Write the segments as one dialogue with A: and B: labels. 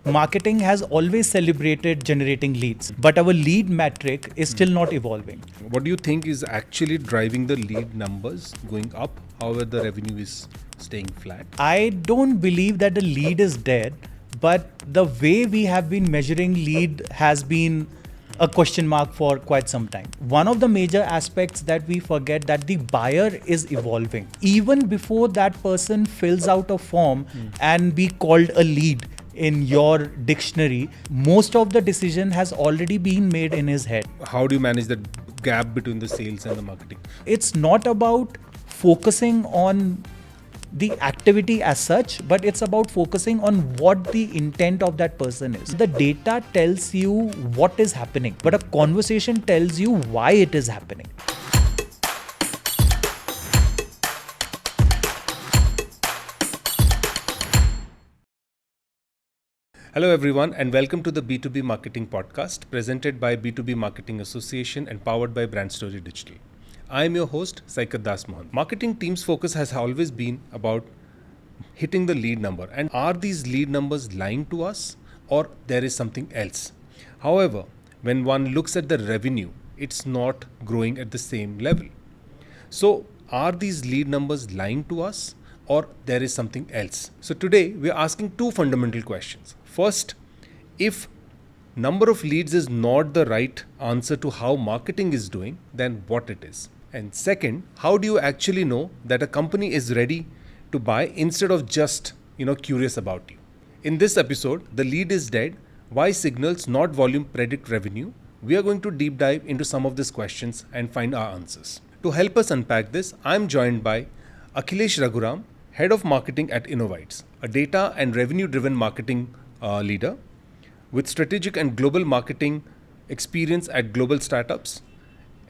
A: marketing has always celebrated generating leads, but our lead metric is still not evolving.
B: What do you think is actually driving the lead numbers going up, however the revenue is staying flat?
A: I don't believe that the lead is dead, but the way we have been measuring lead has been a question mark for quite some time. One of the major aspects that we forget that the buyer is evolving. Even before that person fills out a form and be called a lead in your dictionary, most of the decision has already been made in his head.
B: How do you manage that gap between the sales and the marketing?
A: It's not about focusing on the activity as such, but it's about focusing on what the intent of that person is. The data tells you what is happening, but a conversation tells you why it is happening.
B: Hello everyone and welcome to the B2B Marketing Podcast presented by B2B Marketing Association and powered by Brand Story Digital. I am your host, Saikat Das Mohan. Marketing team's focus has always been about hitting the lead number. And are these lead numbers lying to us or there is something else? However, when one looks at the revenue, it's not growing at the same level. So are these lead numbers lying to us or there is something else? So today we are asking two fundamental questions. First, if number of leads is not the right answer to how marketing is doing, then what it is? And second, how do you actually know that a company is ready to buy instead of just, curious about you? In this episode, the lead is dead. Why signals, not volume, predict revenue? We are going to deep dive into some of these questions and find our answers. To help us unpack this, I am joined by Akhelash Raghuraman, Head of Marketing at InnoVites, a data and revenue-driven marketing leader with strategic and global marketing experience at global startups,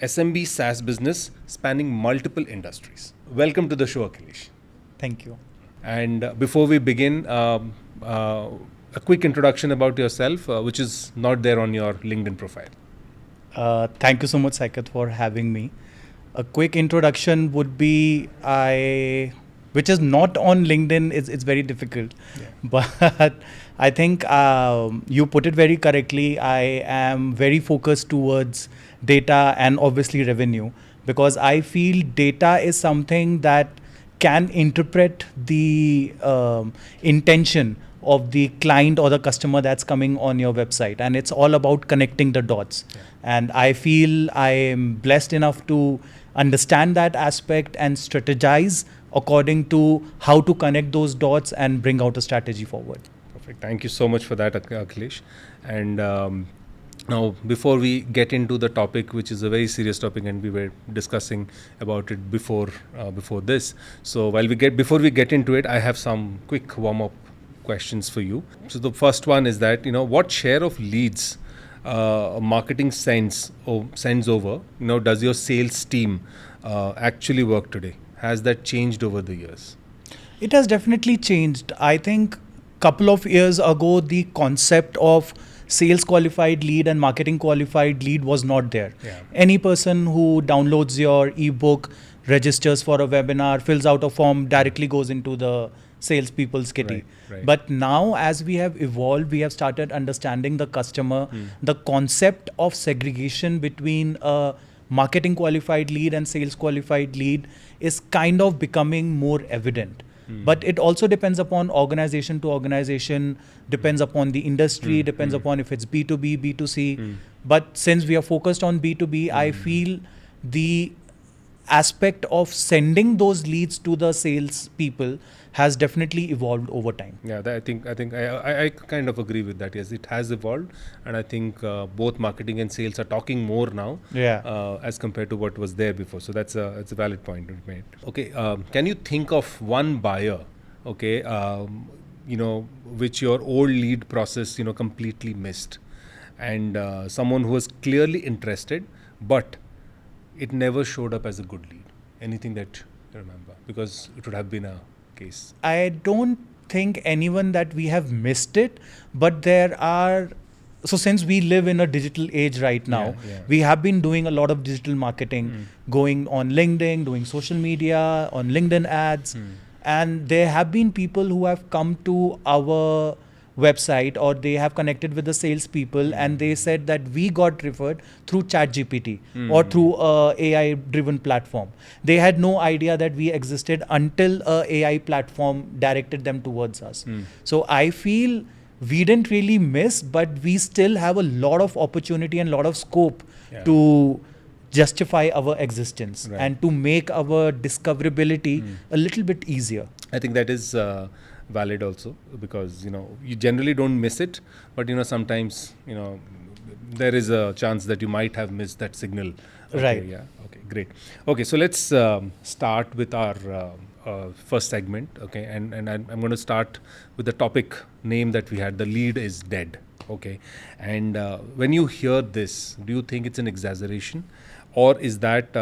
B: SMB SaaS business spanning multiple industries. Welcome to the show, Akhelash.
A: Thank you.
B: And before we begin, a quick introduction about yourself, which is not there on your LinkedIn profile.
A: Thank you so much, Saikat, for having me. A quick introduction would be which is not on LinkedIn. It's very difficult, but I think you put it very correctly. I am very focused towards data and obviously revenue, because I feel data is something that can interpret the intention of the client or the customer that's coming on your website, and it's all about connecting the dots. And I feel I am blessed enough to understand that aspect and strategize according to how to connect those dots and bring out a strategy forward.
B: Perfect. Thank you so much for that, Akhelash. And now, before we get into the topic, which is a very serious topic, and we were discussing about it before this. So before we get into it, I have some quick warm-up questions for you. So the first one is that what share of leads marketing sends over? Does your sales team actually work today? Has that changed over the years?
A: It has definitely changed. I think couple of years ago, the concept of sales qualified lead and marketing qualified lead was not there.
B: Yeah.
A: Any person who downloads your ebook, registers for a webinar, fills out a form, directly goes into the salespeople's kitty.
B: Right.
A: But now, as we have evolved, we have started understanding the customer. The concept of segregation between a marketing qualified lead and sales qualified lead is kind of becoming more evident. But it also depends upon organization to organization, depends upon the industry, depends upon if it's B2B, B2C. But since we are focused on B2B, I feel the aspect of sending those leads to the sales people has definitely evolved over time.
B: Yeah, I think I kind of agree with that. Yes, it has evolved, and I think both marketing and sales are talking more now, as compared to what was there before. So that's a valid point you made. Okay, can you think of one buyer, which your old lead process, completely missed, and someone who was clearly interested, but it never showed up as a good lead? Anything that you remember? Because it would have been a case.
A: I don't think anyone that we have missed it, but there are. So since we live in a digital age right now, we have been doing a lot of digital marketing, going on LinkedIn, doing social media, on LinkedIn ads. And there have been people who have come to our website, or they have connected with the salespeople and they said that we got referred through ChatGPT or through a AI driven platform. They had no idea that we existed until a AI platform directed them towards us. So I feel we didn't really miss, but we still have a lot of opportunity and a lot of scope to justify our existence and to make our discoverability a little bit easier.
B: I think that is valid also, because you generally don't miss it, but sometimes there is a chance that you might have missed that signal. Okay,
A: Right.
B: Yeah. Okay. Great. Okay. So let's start with our first segment. Okay. And I'm going to start with the topic name that we had. The lead is dead. Okay. And when you hear this, do you think it's an exaggeration, or is that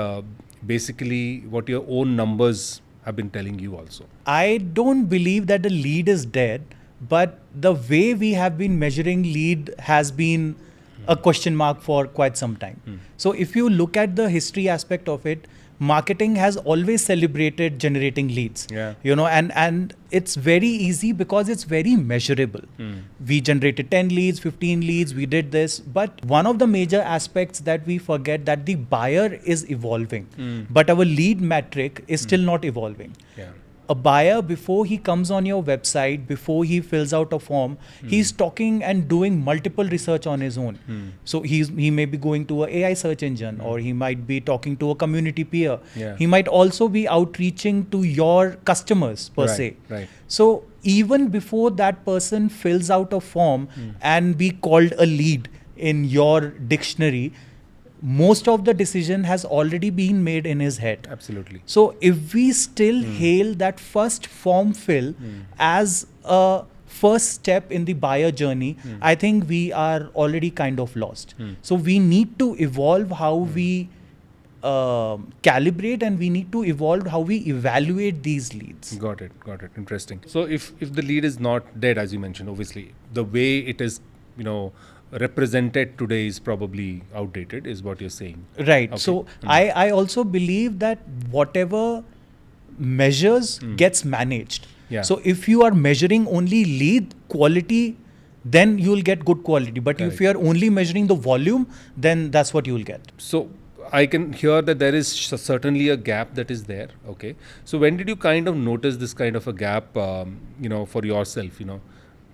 B: basically what your own numbers have been telling you also?
A: I don't believe that the lead is dead, but the way we have been measuring lead has been a question mark for quite some time. So if you look at the history aspect of it, marketing has always celebrated generating leads. And it's very easy because it's very measurable. We generated 10 leads, 15 leads, we did this. But one of the major aspects that we forget, that the buyer is evolving, but our lead metric is still not evolving. A buyer, before he comes on your website, before he fills out a form, he's talking and doing multiple research on his own. So he may be going to an AI search engine, or he might be talking to a community peer. He might also be outreaching to your customers per se. So even before that person fills out a form and be called a lead in your dictionary, most of the decision has already been made in his head.
B: Absolutely.
A: So if we still hail that first form fill as a first step in the buyer journey, I think we are already kind of lost. So we need to evolve how we calibrate, and we need to evolve how we evaluate these leads.
B: Got it. Interesting. So if the lead is not dead, as you mentioned, obviously the way it is, represented today is probably outdated, is what you're saying.
A: Right.
B: Okay.
A: So I also believe that whatever measures gets managed. So if you are measuring only lead quality, then you'll get good quality. But if you are only measuring the volume, then that's what you'll get.
B: So I can hear that there is certainly a gap that is there. Okay. So when did you kind of notice this kind of a gap, for yourself,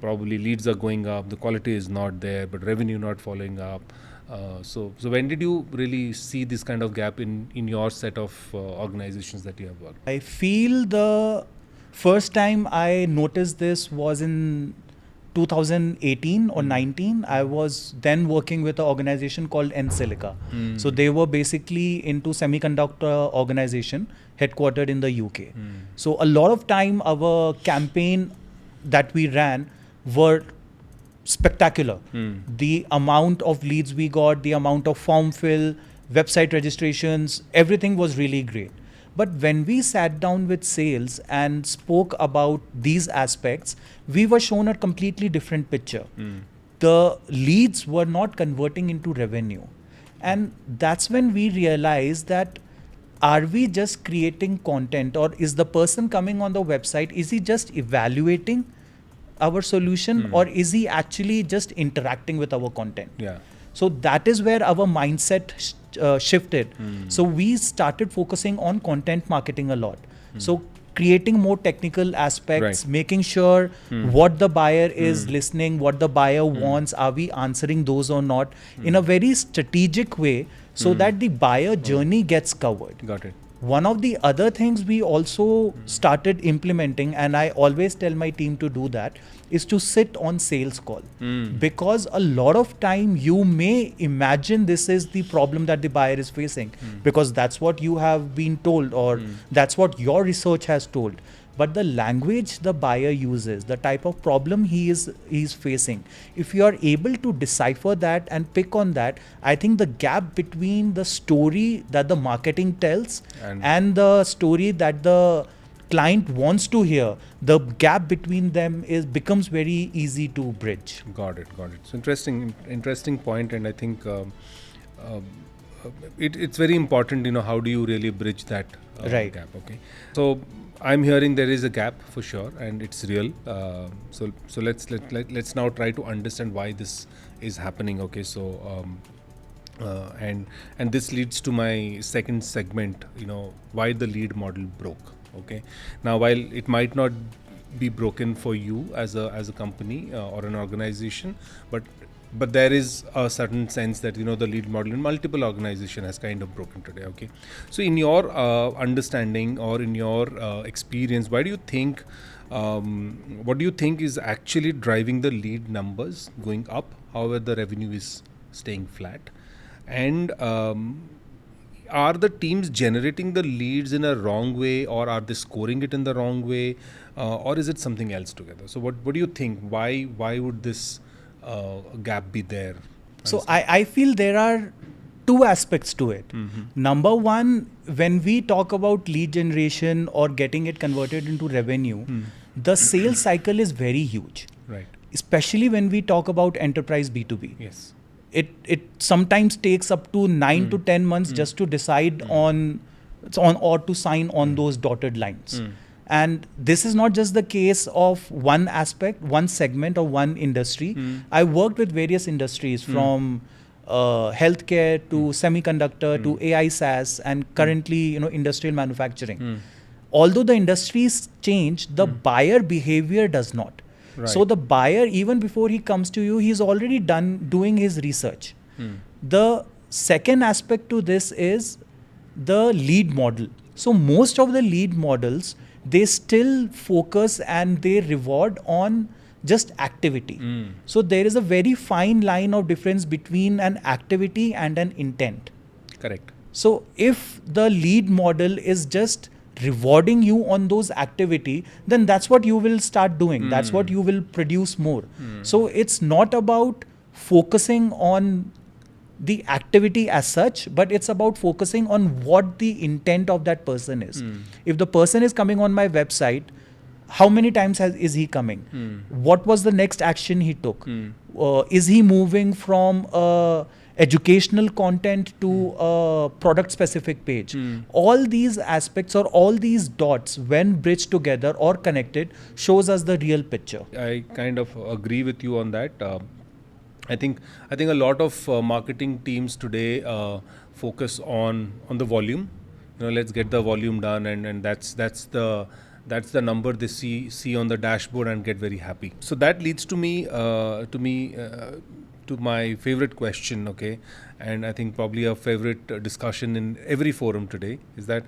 B: probably leads are going up, the quality is not there, but revenue not following up. So when did you really see this kind of gap in your set of organizations that you have worked?
A: I feel the first time I noticed this was in 2018 or 19. I was then working with an organization called Ensilica. So they were basically into semiconductor organization headquartered in the UK. So a lot of time our campaign that we ran were spectacular. The amount of leads we got, the amount of form fill, website registrations, everything was really great. But when we sat down with sales and spoke about these aspects, we were shown a completely different picture. The leads were not converting into revenue. And that's when we realized that, are we just creating content, or is the person coming on the website, is he just evaluating our solution, or is he actually just interacting with our content? So that is where our mindset shifted. So we started focusing on content marketing a lot. So creating more technical aspects, making sure what the buyer is listening, what the buyer wants, are we answering those or not, in a very strategic way, so that the buyer journey gets covered.
B: Got it.
A: One of the other things we also started implementing, and I always tell my team to do that, is to sit on sales call. Because a lot of time you may imagine this is the problem that the buyer is facing, because that's what you have been told, or that's what your research has told. But the language the buyer uses, the type of problem he's facing, if you are able to decipher that and pick on that, I think the gap between the story that the marketing tells and the story that the client wants to hear, the gap between them becomes very easy to bridge.
B: Got it. So interesting point, and I think it's very important, how do you really bridge that
A: Right.
B: gap? Okay, so I'm hearing there is a gap for sure, and it's real. So let's now try to understand why this is happening. Okay, so and this leads to my second segment. Why the lead model broke. Okay, now while it might not be broken for you as a company or an organization, but there is a certain sense that the lead model in multiple organization has kind of broken today. Okay, so in your understanding or in your experience, what do you think is actually driving the lead numbers going up, however the revenue is staying flat? And are the teams generating the leads in a wrong way, or are they scoring it in the wrong way, or is it something else together? So what do you think? Why would this gap be there?
A: So I feel there are two aspects to it. Number one, when we talk about lead generation or getting it converted into revenue, the sales cycle is very huge.
B: Right.
A: Especially when we talk about enterprise B2B.
B: Yes.
A: It sometimes takes up to 9 to 10 months just to decide on or to sign on those dotted lines. And this is not just the case of one aspect, one segment or one industry. I worked with various industries from healthcare to semiconductor to AI SaaS and currently industrial manufacturing. Although the industries change, the buyer behavior does not.
B: Right.
A: So the buyer, even before he comes to you, he's already doing his research. The second aspect to this is the lead model. So most of the lead models, they still focus and they reward on just activity. So there is a very fine line of difference between an activity and an intent.
B: Correct.
A: So if the lead model is just rewarding you on those activity, then that's what you will start doing. That's what you will produce more. So it's not about focusing on the activity as such, but it's about focusing on what the intent of that person is. If the person is coming on my website, how many times is he coming? What was the next action he took? Is he moving from educational content to a product specific page? All these aspects or all these dots, when bridged together or connected, shows us the real picture.
B: I kind of agree with you on that. I think a lot of marketing teams today focus on the volume. Let's get the volume done, and that's the number they see on the dashboard and get very happy. So that leads to my favorite question, okay, and I think probably a favorite discussion in every forum today is that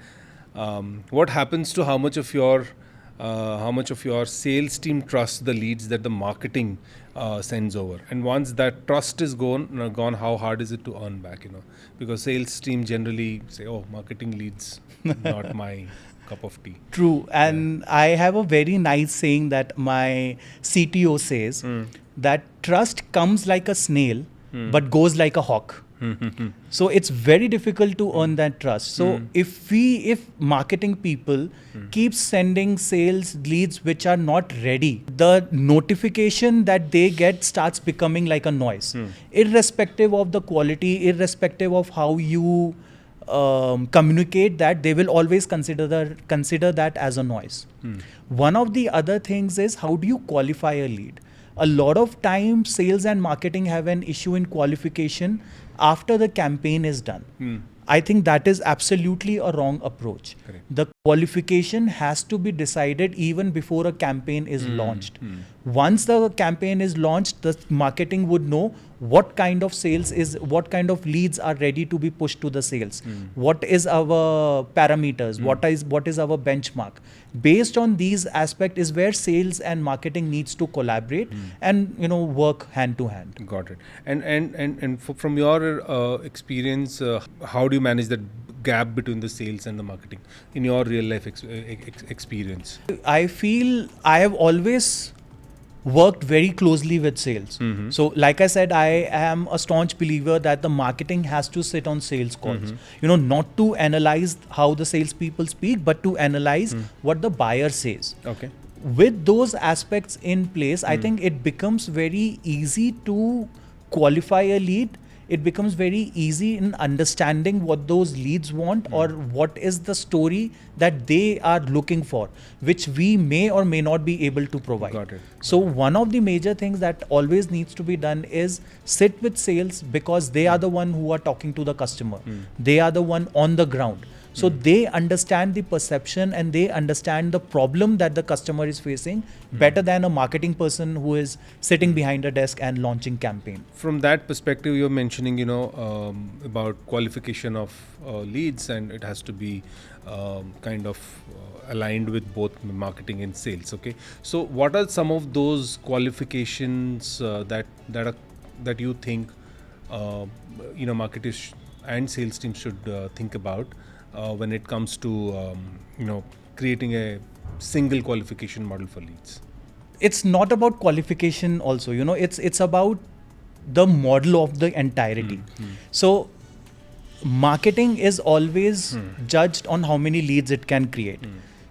B: what happens to how much of your sales team trusts the leads that the marketing sends over, and once that trust is gone, how hard is it to earn back? Because sales team generally say, "Oh, marketing leads, not my cup of tea."
A: True, and I have a very nice saying that my CTO says that trust comes like a snail, but goes like a hawk. So it's very difficult to earn that trust. So if marketing people keep sending sales leads which are not ready, the notification that they get starts becoming like a noise. Irrespective of the quality, irrespective of how you communicate that, they will always consider that as a noise. One of the other things is, how do you qualify a lead? A lot of times sales and marketing have an issue in qualification after the campaign is done. I think that is absolutely a wrong approach.
B: Correct.
A: The qualification has to be decided even before a campaign is launched. Once the campaign is launched, the marketing would know what kind of leads are ready to be pushed to the sales. What is our parameters? What is our benchmark? Based on these aspects is where sales and marketing needs to collaborate and work hand to hand.
B: Got it. And from your experience, how do you manage that gap between the sales and the marketing in your real life experience?
A: I feel I have always worked very closely with sales. So like I said, I am a staunch believer that the marketing has to sit on sales calls. Not to analyze how the salespeople speak, but to analyze what the buyer says.
B: Okay.
A: With those aspects in place, I think it becomes very easy to qualify a lead it becomes very easy in understanding what those leads want or what is the story that they are looking for, which we may or may not be able to provide.
B: Got it.
A: So one of the major things that always needs to be done is sit with sales, because they are the one who are talking to the customer. They are the one on the ground. So they understand the perception and they understand the problem that the customer is facing better than a marketing person who is sitting behind a desk and launching campaign.
B: From that perspective, you're mentioning, about qualification of leads, and it has to be kind of aligned with both marketing and sales. Okay, so what are some of those qualifications that you think marketers and sales teams should think about when it comes to creating a single qualification model for leads?
A: It's not about qualification also, it's about the model of the entirety. So marketing is always judged on how many leads it can create.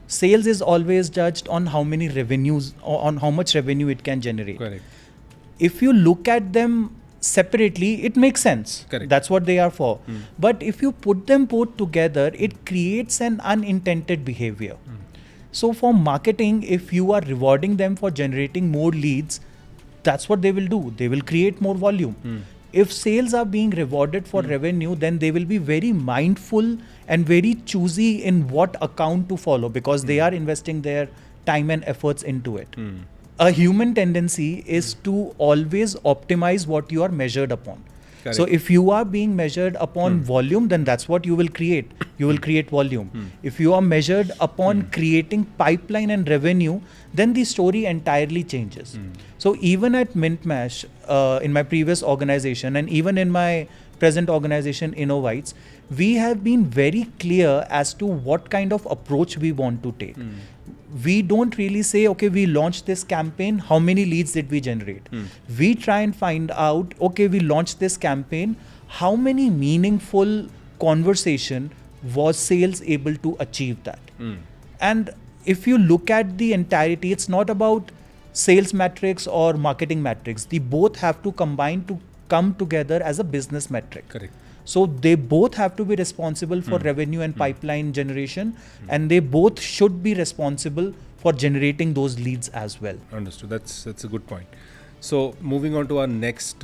A: Sales is always judged on how many revenues, or on how much revenue it can generate.
B: Correct.
A: If you look at them separately, it makes sense.
B: Correct.
A: That's what they are for. But if you put them both together, it creates an unintended behavior. So for marketing, if you are rewarding them for generating more leads, that's what they will do. They will create more volume. If sales are being rewarded for revenue, then they will be very mindful and very choosy in what account to follow, because they are investing their time and efforts into it. A human tendency is to always optimize what you are measured upon.
B: Correct.
A: So if you are being measured upon volume, then that's what you will create. You will create volume. If you are measured upon creating pipeline and revenue, then the story entirely changes. So even at MintMash, in my previous organization, and even in my present organization, InnoVites, we have been very clear as to what kind of approach we want to take. We don't really say, okay, we launched this campaign, how many leads did we generate? We try and find out, okay, we launched this campaign, how many meaningful conversation was sales able to achieve that? And if you look at the entirety, it's not about sales metrics or marketing metrics. They both have to combine to come together as a business metric.
B: Correct.
A: So they both have to be responsible for revenue and pipeline generation, and they both should be responsible for generating those leads as well.
B: Understood. That's a good point. So moving on to our next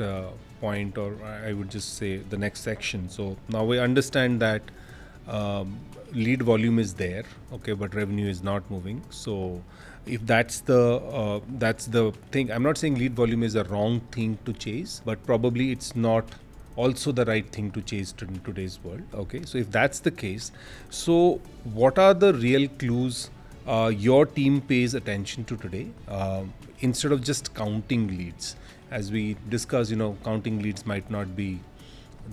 B: point, or I would just say the next section. So now we understand that lead volume is there, okay, but revenue is not moving. So if that's the thing, I'm not saying lead volume is a wrong thing to chase, but probably it's not also the right thing to chase in today's world. Okay, so if that's the case, so what are the real clues your team pays attention to today, instead of just counting leads? As we discussed, counting leads might not be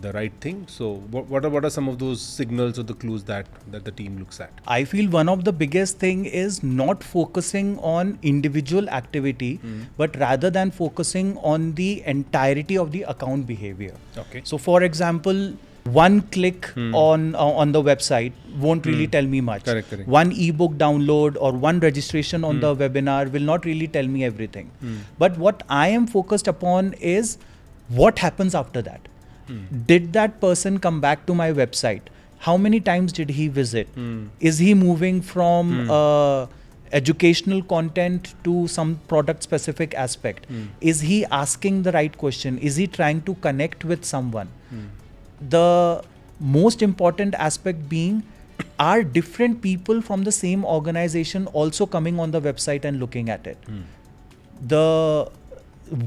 B: the right thing. So what are some of those signals or the clues that the team looks at?
A: I feel one of the biggest thing is not focusing on individual activity, but rather than focusing on the entirety of the account behavior.
B: Okay.
A: So for example, one click on the website won't really tell me much.
B: Correct.
A: One ebook download or one registration on the webinar will not really tell me everything. But what I am focused upon is what happens after that. Did that person come back to my website? How many times did he visit? Is he moving from educational content to some product specific aspect? Is he asking the right question? Is he trying to connect with someone? The most important aspect being, are different people from the same organization also coming on the website and looking at it? The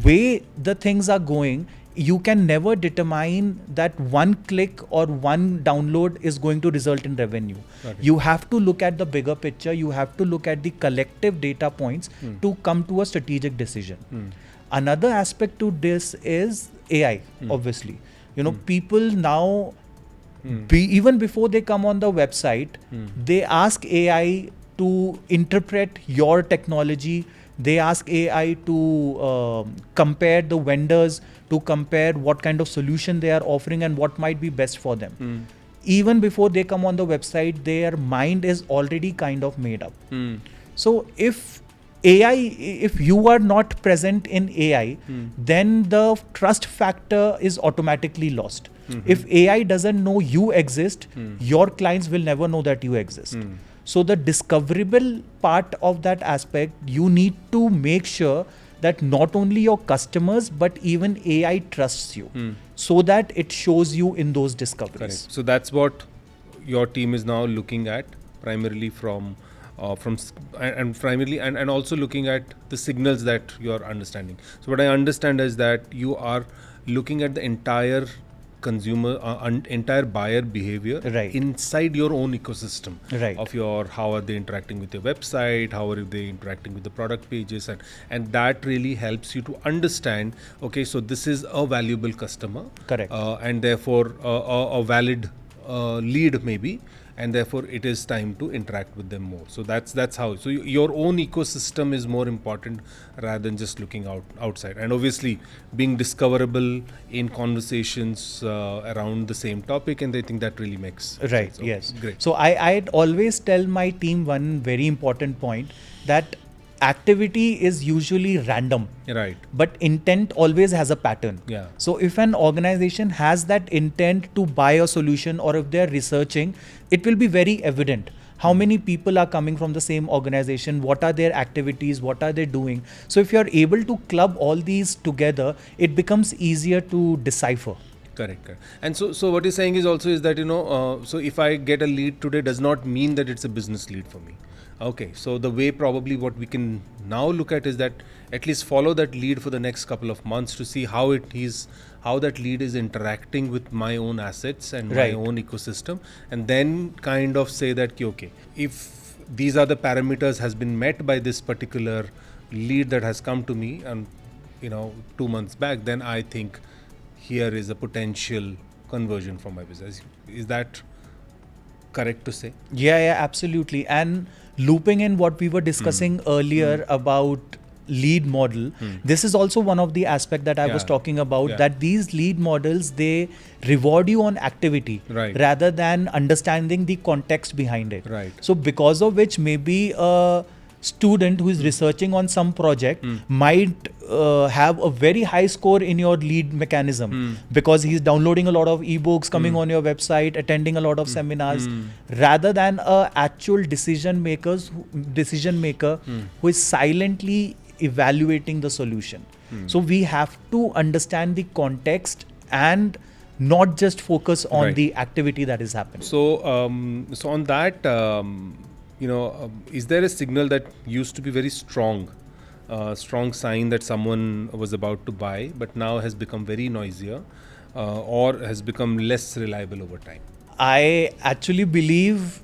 A: way the things are going, you can never determine that one click or one download is going to result in revenue.
B: Okay.
A: You have to look at the bigger picture. You have to look at the collective data points to come to a strategic decision. Another aspect to this is AI, obviously. People now, even before they come on the website, they ask AI to interpret your technology. They ask AI to compare the vendors, to compare what kind of solution they are offering and what might be best for them. Even before they come on the website, their mind is already kind of made up. So if AI, if you are not present in AI, then the trust factor is automatically lost. If AI doesn't know you exist, your clients will never know that you exist. So the discoverable part of that aspect, you need to make sure that not only your customers, but even AI trusts you, so that it shows you in those discoveries.
B: Correct. So that's what your team is now looking at, primarily and also looking at the signals that you are understanding. So what I understand is that you are looking at the entire consumer, entire buyer behavior
A: Right.
B: inside your own ecosystem
A: Right.
B: of your, how are they interacting with your website, how are they interacting with the product pages, and that really helps you to understand, okay, so this is a valuable customer,
A: Correct.
B: and therefore a valid lead maybe, and therefore it is time to interact with them more. So that's how. So your own ecosystem is more important rather than just looking outside. And obviously being discoverable in conversations around the same topic, and I think that really makes
A: Right.
B: sense. Okay,
A: Yes.
B: Great.
A: So I'd always tell my team one very important point, that activity is usually random,
B: Right.
A: but intent always has a pattern.
B: Yeah.
A: So if an organization has that intent to buy a solution, or if they're researching, it will be very evident how many people are coming from the same organization, what are their activities, what are they doing. So if you're able to club all these together, it becomes easier to decipher.
B: Correct. And so what you're saying is also is that, so if I get a lead today does not mean that it's a business lead for me. Okay, so the way probably what we can now look at is that at least follow that lead for the next couple of months to see how that lead is interacting with my own assets and
A: Right.
B: my own ecosystem, and then kind of say that, okay, if these are the parameters has been met by this particular lead that has come to me, and 2 months back, then I think here is a potential conversion for my business. Is that correct to say?
A: Yeah, absolutely. And looping in what we were discussing earlier about lead model, this is also one of the aspect that I was talking about, that these lead models, they reward you on activity
B: Right.
A: rather than understanding the context behind it.
B: Right.
A: So because of which, maybe a student who is researching on some project might have a very high score in your lead mechanism because he's downloading a lot of ebooks, coming on your website, attending a lot of seminars, rather than a actual decision maker who is silently evaluating the solution. So we have to understand the context and not just focus on
B: Right.
A: the activity that is happening.
B: So on that, is there a signal that used to be very strong sign that someone was about to buy, but now has become very noisier, or has become less reliable over time?
A: I actually believe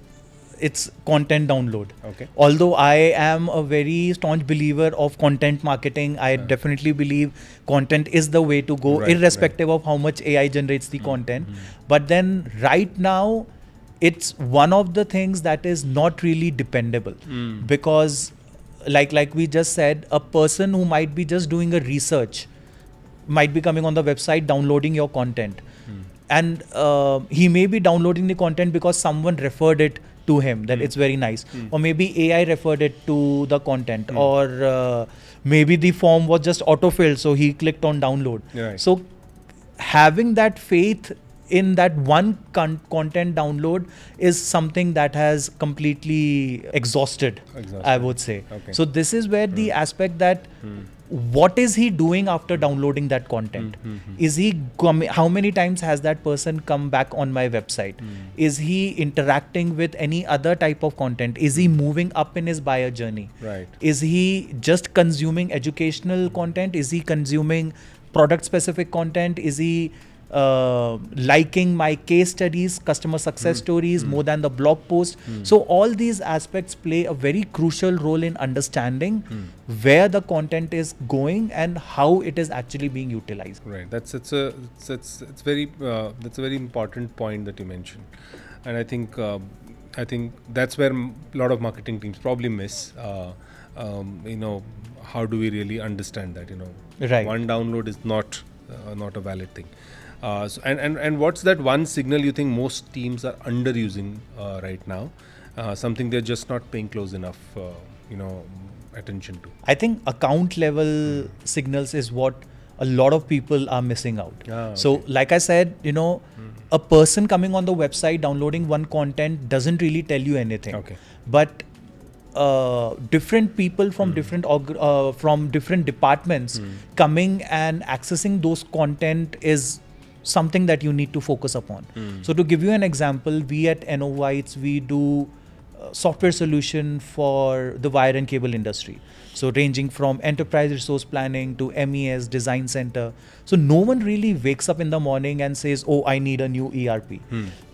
A: it's content download.
B: Okay.
A: Although I am a very staunch believer of content marketing, I definitely believe content is the way to go,
B: Right,
A: irrespective of how much AI generates the content. But then right now, it's one of the things that is not really dependable, because like we just said, a person who might be just doing a research might be coming on the website, downloading your content, and he may be downloading the content because someone referred it to him that it's very nice, or maybe AI referred it to the content, or maybe the form was just autofilled, so he clicked on download.
B: Right.
A: So having that faith in that one content download is something that has completely exhausted, I would say.
B: Okay.
A: So this is where the aspect that what is he doing after downloading that content? Is he how many times has that person come back on my website? Is he interacting with any other type of content? Is he moving up in his buyer journey?
B: Right.
A: Is he just consuming educational content? Is he consuming product specific content? Is he liking my case studies, customer success stories more than the blog post? So all these aspects play a very crucial role in understanding where the content is going and how it is actually being utilized.
B: Right. That's a very important point that you mentioned, and I think that's where a lot of marketing teams probably miss. How do we really understand that?
A: Right.
B: One download is not a valid thing. And what's that one signal you think most teams are underusing right now? Something they're just not paying close enough, attention to?
A: I think account level signals is what a lot of people are missing out. So like I said, a person coming on the website, downloading one content doesn't really tell you anything. But different people from different departments coming and accessing those content is something that you need to focus upon. So to give you an example, we at InnoVites, we do software solution for the wire and cable industry. So ranging from enterprise resource planning to MES, design center. So no one really wakes up in the morning and says, oh, I need a new ERP.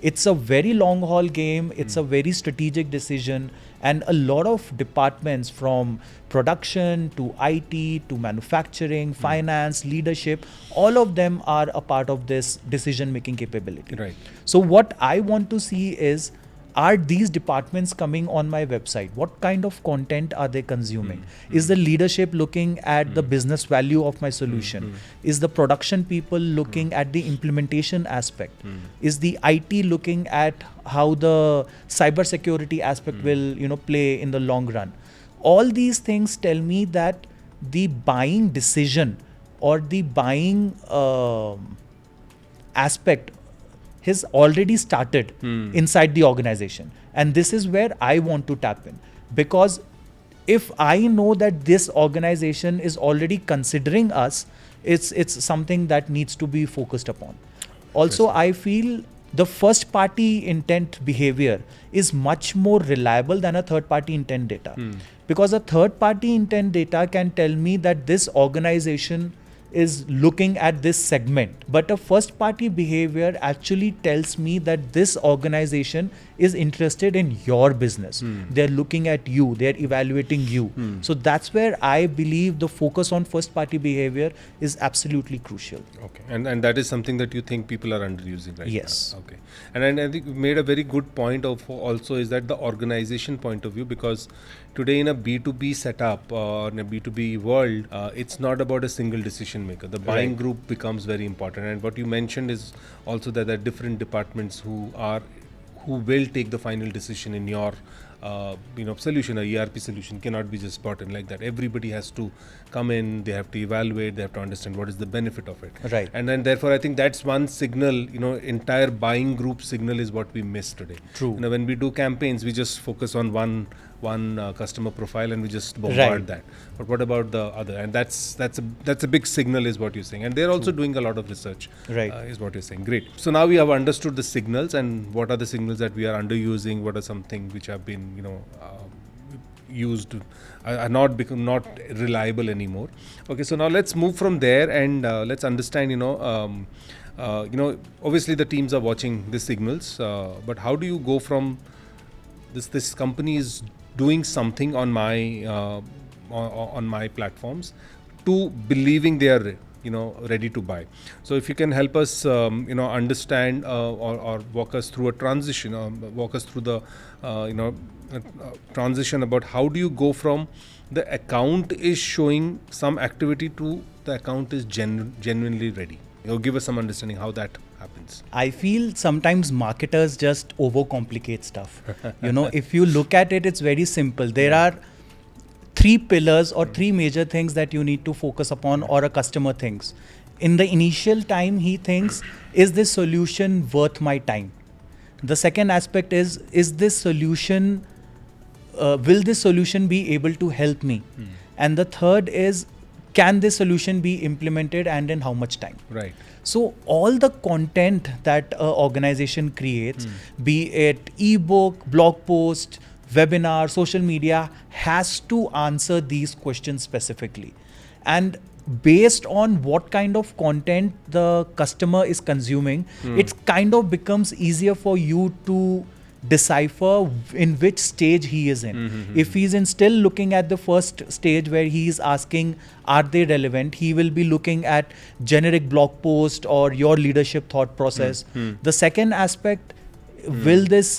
A: It's a very long haul game. It's a very strategic decision. And a lot of departments from production to IT to manufacturing, finance, leadership, all of them are a part of this decision-making capability.
B: Right.
A: So what I want to see is, are these departments coming on my website? What kind of content are they consuming? Is the leadership looking at the business value of my solution? Is the production people looking at the implementation aspect? Is the IT looking at how the cybersecurity aspect will play in the long run? All these things tell me that the buying decision or the buying aspect has already started inside the organization. And this is where I want to tap in. Because if I know that this organization is already considering us, it's something that needs to be focused upon. Also, I feel the first party intent behavior is much more reliable than a third party intent data. Because a third party intent data can tell me that this organization is looking at this segment, but a first party behavior actually tells me that this organization is interested in your business. They're looking at you, they're evaluating you. So that's where I believe the focus on first party behavior is absolutely crucial.
B: Okay, and that is something that you think people are underusing right
A: Yes.
B: now. Okay, and I think you made a very good point of also is that the organization point of view, because today in a B2B setup or in a B2B world, it's not about a single decision maker. The buying group becomes very important, and what you mentioned is also that there are different departments who will take the final decision in your solution. A ERP solution cannot be just bought in like that. Everybody has to come in, they have to evaluate, they have to understand what is the benefit of it.
A: Right.
B: And then therefore I think that's one signal, entire buying group signal is what we miss today.
A: True.
B: When we do campaigns, we just focus on one customer profile and we just bombard that. But what about the other? And that's a big signal is what you're saying. And they're also doing a lot of research, is what you're saying. Great. So now we have understood the signals and what are the signals that we are underusing, what are something which have been used are not reliable anymore. Okay, so now let's move from there and let's understand obviously the teams are watching the signals, but how do you go from this company is doing something on my platforms to believing they are ready to buy? So if you can help us understand or walk us through a transition, walk us through the transition about how do you go from the account is showing some activity to the account is genuinely ready. Give us some understanding how that happens.
A: I feel sometimes marketers just overcomplicate stuff. If you look at it, it's very simple. There are 3 pillars or 3 major things that you need to focus upon or a customer thinks. In the initial time, he thinks, is this solution worth my time? The second aspect is this solution, will this solution be able to help me? And the third is, can this solution be implemented and in how much time?
B: Right.
A: So all the content that an organization creates, be it ebook, blog post, webinar, social media, has to answer these questions specifically. And based on what kind of content the customer is consuming, it kind of becomes easier for you to decipher in which stage he is in. If he's still looking at the first stage where he is asking, are they relevant? He will be looking at generic blog post or your leadership thought process. The second aspect, will this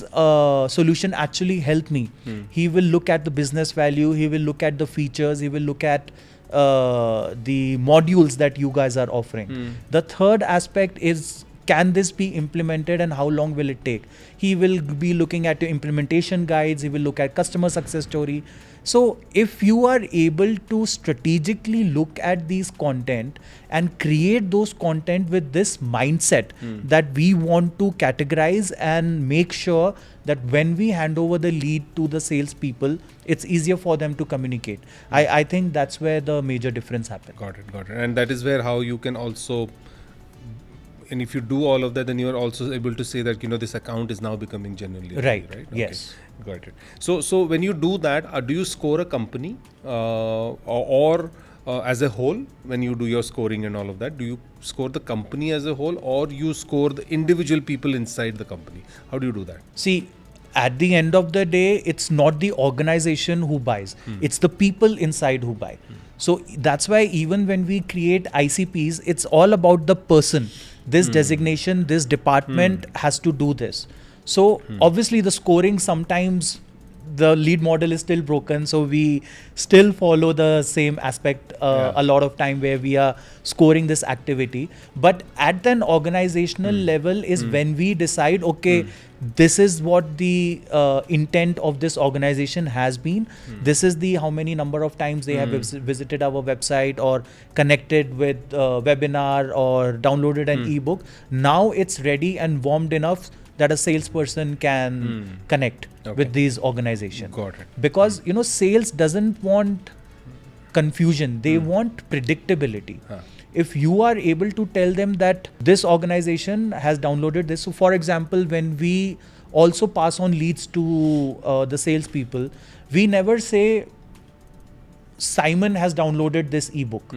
A: solution actually help me? He will look at the business value. He will look at the features. He will look at the modules that you guys are offering. The third aspect is can this be implemented and how long will it take? He will be looking at your implementation guides. He will look at customer success story. So if you are able to strategically look at these content and create those content with this mindset that we want to categorize and make sure that when we hand over the lead to the salespeople, it's easier for them to communicate. I think that's where the major difference happens.
B: Got it. And that is where how you can also, and if you do all of that, then you are also able to say that, this account is now becoming genuinely
A: Right.
B: Okay.
A: Yes.
B: Got it. So when you do that, do you score a company or as a whole, when you do your scoring and all of that, do you score the company as a whole or you score the individual people inside the company? How do you do that?
A: See, at the end of the day, it's not the organization who buys. It's the people inside who buy. So that's why even when we create ICPs, it's all about the person. This designation, this department has to do this. So obviously the scoring, sometimes the lead model is still broken. So we still follow the same aspect a lot of time where we are scoring this activity. But at an organizational level is when we decide, okay, this is what the intent of this organization has been. This is the how many number of times they have visited our website or connected with webinar or downloaded an ebook. Now it's ready and warmed enough that a salesperson can connect with these organizations.
B: Got it.
A: Because, sales doesn't want confusion. They want predictability. If you are able to tell them that this organization has downloaded this. So for example, when we also pass on leads to the salespeople, we never say Simon has downloaded this ebook.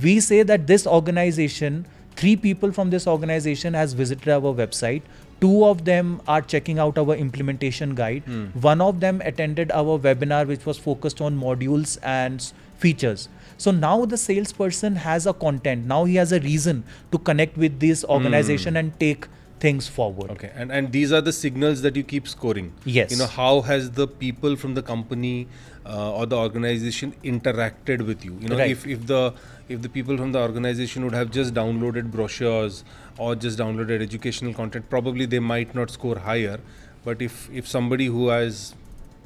A: We say that this organization, 3 people from this organization has visited our website. 2 of them are checking out our implementation guide. 1 of them attended our webinar, which was focused on modules and features. So now the salesperson has a content. Now he has a reason to connect with this organization and take things forward.
B: Okay, and these are the signals that you keep scoring.
A: Yes.
B: How has the people from the company or the organization interacted with you?
A: Right.
B: If the people from the organization would have just downloaded brochures or just downloaded educational content, probably they might not score higher. But if somebody who has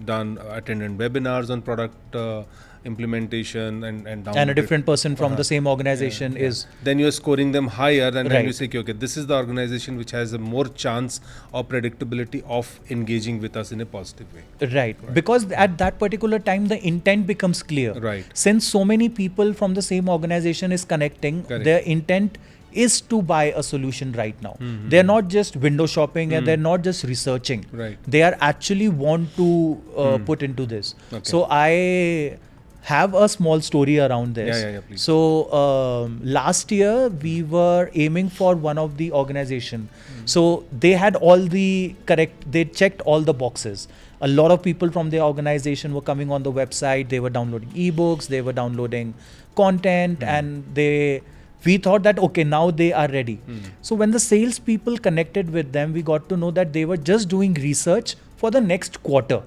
B: attended webinars on product implementation and
A: a different person from the same organization is,
B: then you're scoring them higher, and then
A: Right.
B: you say, okay, this is the organization which has a more chance or predictability of engaging with us in a positive way.
A: Right. Because at that particular time, the intent becomes clear.
B: Right.
A: Since so many people from the same organization is connecting,
B: Correct.
A: their intent is to buy a solution right now. They're not just window shopping and they're not just researching.
B: Right.
A: They are actually want to put into this.
B: Okay.
A: So I have a small story around this.
B: Yeah, please.
A: So last year we were aiming for one of the organization. So they had they checked all the boxes. A lot of people from the organization were coming on the website. They were downloading ebooks, they were downloading content, and we thought that, okay, now they are ready. So when the salespeople connected with them, we got to know that they were just doing research for the next quarter,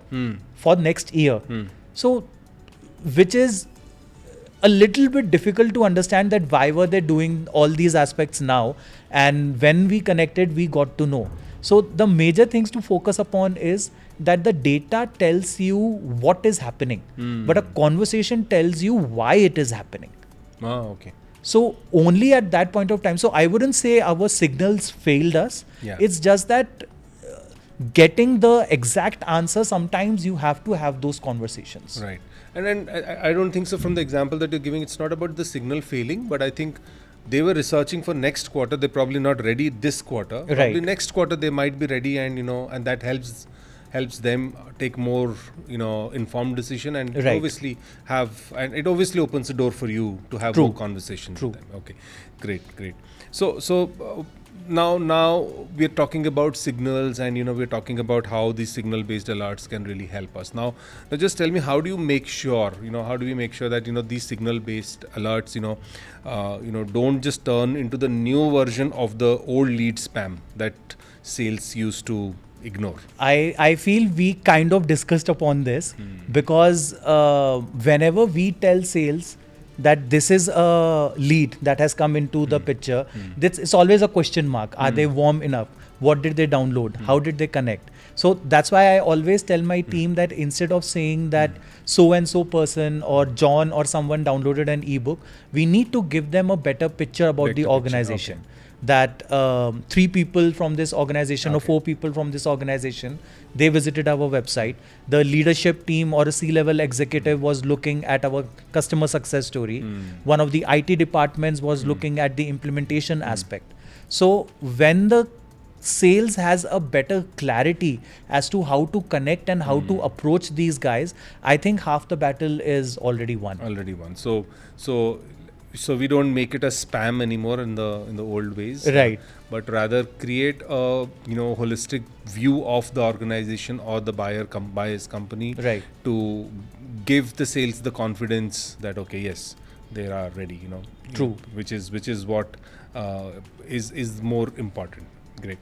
A: for next year. So, which is a little bit difficult to understand that why were they doing all these aspects now. And when we connected, we got to know. So the major things to focus upon is that the data tells you what is happening, but a conversation tells you why it is happening.
B: Okay.
A: So only at that point of time. So I wouldn't say our signals failed us.
B: Yeah.
A: It's just that getting the exact answer, sometimes you have to have those conversations.
B: Right. And then I don't think so from the example that you're giving, it's not about the signal failing, but I think they were researching for next quarter. They're probably not ready this quarter.
A: Right.
B: Probably next quarter they might be ready, and and that helps them take more informed decision, and
A: Right.
B: it obviously opens the door for you to have
A: True.
B: more conversations
A: True.
B: with them. Okay, great. So now we're talking about signals, and we're talking about how these signal based alerts can really help us. Now just tell me, how do you make sure that these signal based alerts don't just turn into the new version of the old lead spam that sales used to ignore?
A: I feel we kind of discussed upon this because whenever we tell sales that this is a lead that has come into the picture, it's always a question mark. Are they warm enough? What did they download? How did they connect? So that's why I always tell my team that instead of saying that so and so person or John or someone downloaded an ebook, we need to give them a better picture about the organization.
B: Okay.
A: That 3 people from this organization or 4 people from this organization, they visited our website. The leadership team or a C-level executive was looking at our customer success story. One of the IT departments was looking at the implementation aspect. So when the sales has a better clarity as to how to connect and how to approach these guys, I think half the battle is already won.
B: So we don't make it a spam anymore in the old ways,
A: Right.
B: but rather create a holistic view of the organization or the buyer's company,
A: Right.
B: to give the sales the confidence that yes, they are ready.
A: True.
B: Which is what is more important. Great.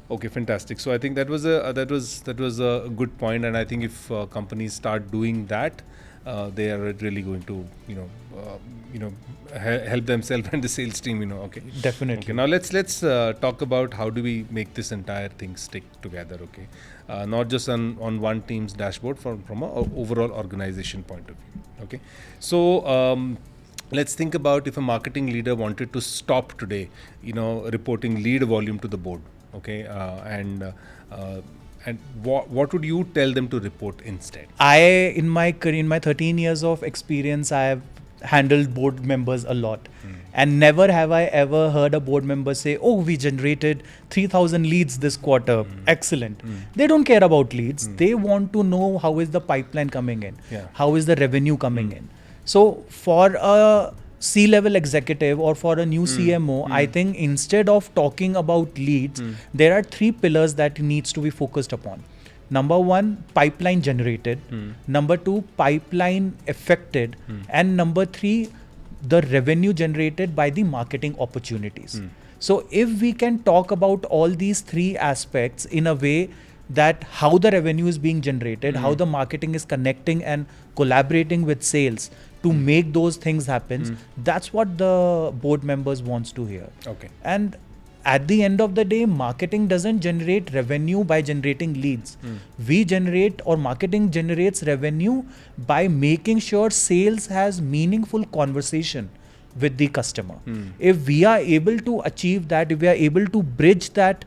B: Okay, fantastic. So I think that was a good point, and I think if companies start doing that, they are really going to help themselves and the sales team. Okay.
A: Definitely.
B: Okay. Now let's talk about how do we make this entire thing stick together. Okay. Not just on one team's dashboard, from an overall organization point of view. Okay. So. Let's think about if a marketing leader wanted to stop today, reporting lead volume to the board. Okay, and what would you tell them to report instead?
A: In my career, in my 13 years of experience, I have handled board members a lot, and never have I ever heard a board member say, "Oh, we generated 3,000 leads this quarter. Excellent." They don't care about leads. They want to know how is the pipeline coming in, how is the revenue coming in. So for a C-level executive or for a new CMO, I think instead of talking about leads, there are 3 pillars that needs to be focused upon. Number 1, pipeline generated. Number 2, pipeline affected. And number 3, the revenue generated by the marketing opportunities. So if we can talk about all these 3 aspects in a way that how the revenue is being generated, how the marketing is connecting and collaborating with sales to make those things happen, that's what the board members wants to hear.
B: Okay.
A: And at the end of the day, marketing doesn't generate revenue by generating leads. We generate, or marketing generates revenue by making sure sales has meaningful conversation with the customer. If we are able to achieve that, if we are able to bridge that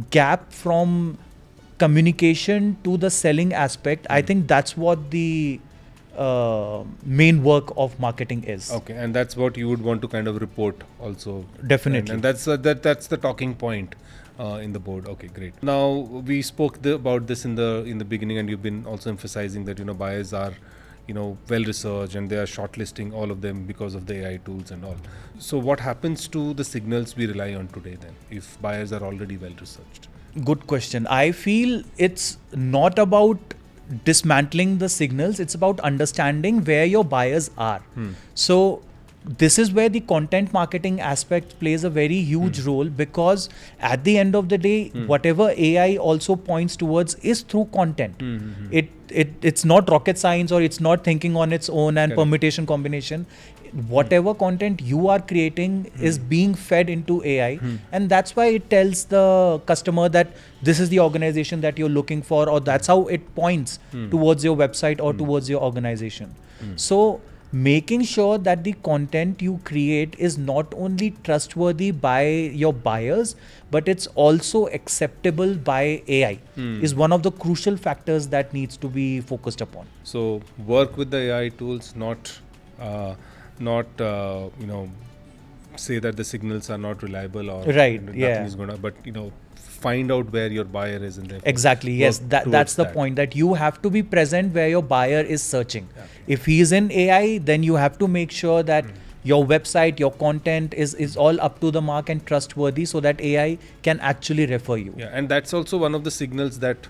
A: gap from communication to the selling aspect, I think that's what the main work of marketing is.
B: Okay, and that's what you would want to kind of report also.
A: Definitely.
B: And that's the talking point in the board. Okay, great. Now we spoke about this in the beginning, and you've been also emphasizing that buyers are well researched and they are shortlisting all of them because of the AI tools and all. So what happens to the signals we rely on today then, if buyers are already well researched?
A: Good question. I feel it's not about dismantling the signals, it's about understanding where your buyers are. So this is where the content marketing aspect plays a very huge role, because at the end of the day, whatever AI also points towards is through content. It's not rocket science, or it's not thinking on its own and permutation combination. Whatever content you are creating is being fed into AI, and that's why it tells the customer that this is the organization that you're looking for, or that's how it points towards your website or towards your organization. So making sure that the content you create is not only trustworthy by your buyers, but it's also acceptable by AI is one of the crucial factors that needs to be focused upon.
B: So work with the AI tools, not say that the signals are not reliable, or nothing is gonna, but find out where your buyer is in there.
A: Exactly. Yes, that's the point, that you have to be present where your buyer is searching. If he is in AI, then you have to make sure that your website, your content is all up to the mark and trustworthy, so that AI can actually refer you.
B: Yeah, and that's also one of the signals that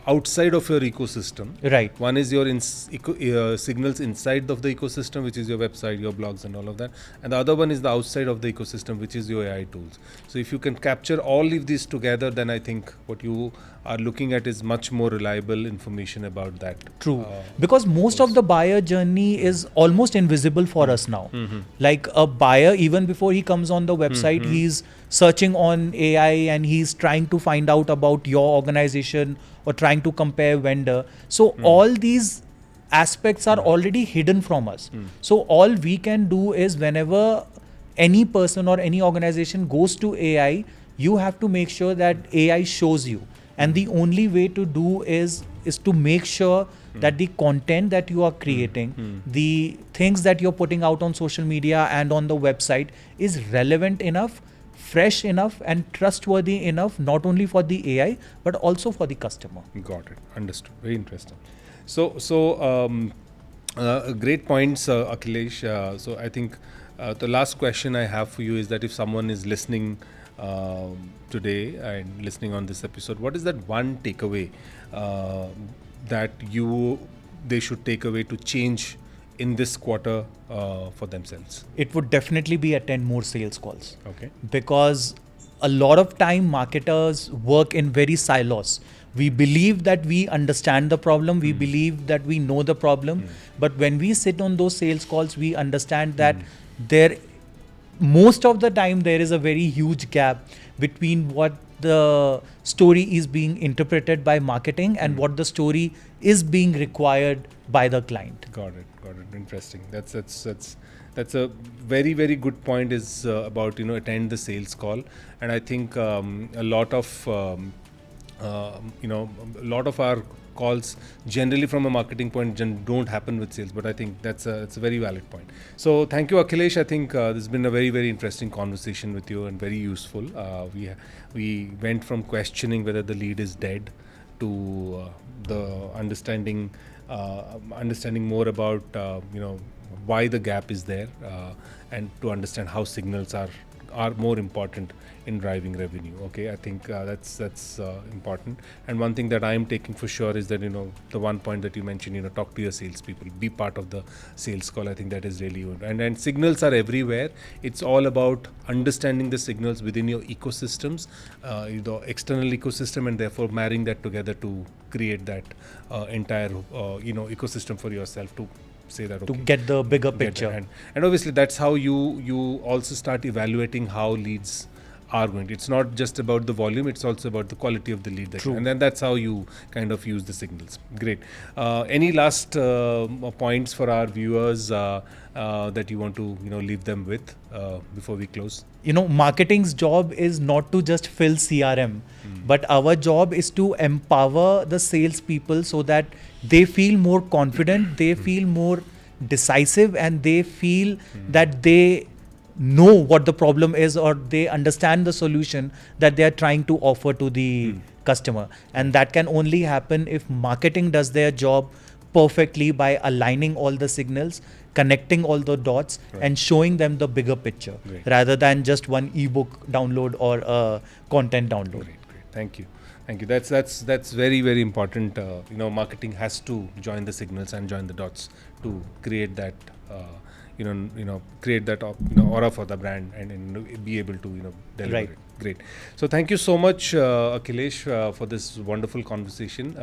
B: outside of your ecosystem.
A: Right.
B: One is your signals inside of the ecosystem, which is your website, your blogs and all of that. And the other one is the outside of the ecosystem, which is your AI tools. So if you can capture all of these together, then I think what you are looking at is much more reliable information about that.
A: True. Because most of the buyer journey is almost invisible for us now. Like a buyer, even before he comes on the website, he's searching on AI and he's trying to find out about your organization or trying to compare vendor. So all these aspects are already hidden from us. So all we can do is whenever any person or any organization goes to AI, you have to make sure that AI shows you. And the only way to do is to make sure that the content that you are creating, the things that you're putting out on social media and on the website is relevant enough, fresh enough and trustworthy enough, not only for the AI, but also for the customer.
B: Got it. Understood. Very interesting. So great points, Akhilesh. So I think the last question I have for you is that if someone is listening today and listening on this episode, what is that one takeaway that they should take away to change in this quarter for themselves?
A: It would definitely be attend more sales calls.
B: Okay.
A: Because a lot of time marketers work in very silos. We believe that we understand the problem, we believe that we know the problem, but when we sit on those sales calls, we understand that most of the time there is a very huge gap between what the story is being interpreted by marketing and what the story is being required by the client.
B: Got it. Interesting. That's a very, very good point is about, attend the sales call. And I think a lot of our calls generally from a marketing point don't happen with sales, but I think it's a very valid point. So thank you, Akhilesh. I think this has been a very, very interesting conversation with you and very useful. We went from questioning whether the lead is dead to the understanding more about why the gap is there, and to understand how signals are more important in driving revenue. Okay, I think that's important. And one thing that I am taking for sure is that the one point that you mentioned, talk to your salespeople, be part of the sales call. I think that is really good. And signals are everywhere. It's all about understanding the signals within your ecosystems, the external ecosystem, and therefore marrying that together to create that entire ecosystem for yourself to say that, okay,
A: to get the bigger picture.
B: And obviously that's how you also start evaluating how leads are going. It's not just about the volume, it's also about the quality of the lead. And then that's how you kind of use the signals. Great. Any last points for our viewers that you want to leave them with before we close?
A: Marketing's job is not to just fill CRM, but our job is to empower the salespeople so that they feel more confident, they feel more decisive, and they feel that they know what the problem is, or they understand the solution that they are trying to offer to the customer. And that can only happen if marketing does their job perfectly by aligning all the signals, connecting all the dots, and showing them the bigger picture, rather than just one ebook download or a content download.
B: Great. Thank you. That's very, very important. Marketing has to join the signals and join the dots to create that create that aura for the brand and be able to deliver it. Great. So thank you so much, Akhilesh, for this wonderful conversation.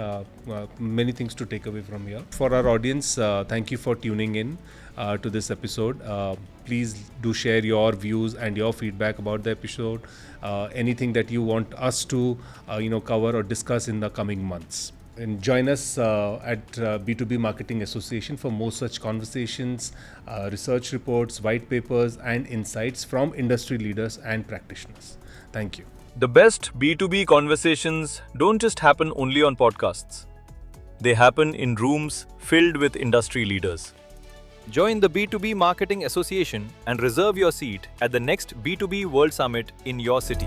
B: Many things to take away from here. For our audience, thank you for tuning in to this episode. Please do share your views and your feedback about the episode. Anything that you want us to cover or discuss in the coming months. And join us at B2B Marketing Association for more such conversations, research reports, white papers, and insights from industry leaders and practitioners. Thank you.
C: The best B2B conversations don't just happen only on podcasts. They happen in rooms filled with industry leaders. Join the B2B Marketing Association and reserve your seat at the next B2B World Summit in your city.